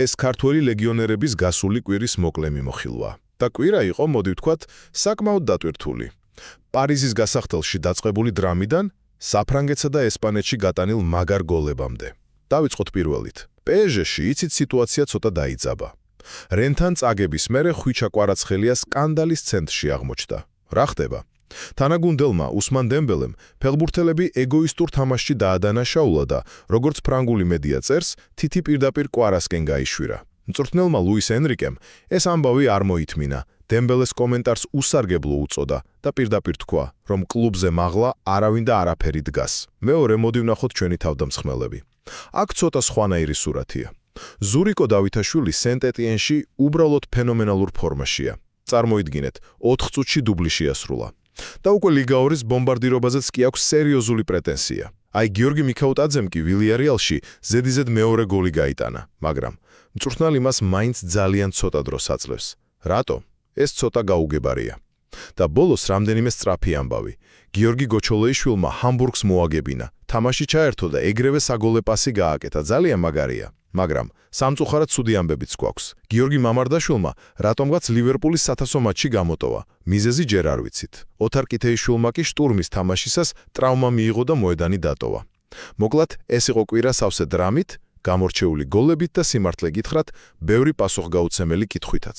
ეს ქართველი ლეგიონერების გასული კვირის მოკლე მიმოხილვა. და კვირა იყო, მოდი ვთქვათ, საკმაოდ დატვირთული. პარიზის გასახდელში დაწყებული დრამიდან საფრანგეთსა და ესპანეთში გატანილ მაგარ გოლებამდე. დავიწყოთ პირველით. PSG-ში იცით სიტუაცია ცოტა დაიძაბა. რენთან წაგების მერე ხვიჩა კვარაცხელია სკანდალის ცენტრში აღმოჩნდა. რა ხდება? თანაგუნდელმა უსმან დემბელემ ფეხბურთელები ეგოისტურ თამაშში დაადანაშაულა და, როგორც ფრანგული მედია წერს, თითი პირდაპირ კვარასკენ გაიშვირა. მწვრთნელმა ლუის ენრიკემ ეს ამბავი არ მოითმინა. დემბელეს კომენტარს უსარგებლო უწოდა და პირდაპირ თქვა, რომ კლუბზე მაღლა არავინ და არაფერი დგას. მეორე მოდი ვნახოთ ჩვენი თავდამსხმელები. აქ ცოტა სხვანაირი სურათია. ზურიკო დავითაშვილი სენტ-ეტიენში უბრალოდ ფენომენალურ ფორმაშია. წარმოიდგინეთ, 4 წუთში დუბლი შეასრულა. და უკვე ლიგა 2-ის ბომბარდირობაზეც კი აქვს სერიოზული პრეტენზია. აი გიორგი მიქაუტაძემ კი ვილიარეალში ზედიზედ მეორე გოლი გაიტანა, მაგრამ მწვრთნელი მას მაინც ძალიან ცოტა დროს აძლევს. რატო? ეს ცოტა გაუგებარია. და ბოლოს რამდენიმე სწრაფი ამბავი. გიორგი გოჩოლეიშვილმა ჰამბურგს მოაგებინა, თამაში ჩაერთო და ეგრევე საგოლე პასი გააკეთა, ძალიან მაგარია. მაგრამ სამწუხაროდ ცუდი ამბებიც გვაქვს. გიორგი მამარდაშვილმა რატომღაც ლივერპულის საათასო მატჩი გამოტოვა. მიზეზი ჯერ არ ვიცით. ოთარ კითეიშვილმა კი შტურმის თამაშისას ტრავმა მიიღო და მოედანი დატოვა. მოკლედ, ეს იყო კვირა სავსე დრამით, გამორჩეული გოლებით და სიმართლე გითხრათ, ბევრი პასუხგაუცემელი კითხვითაც.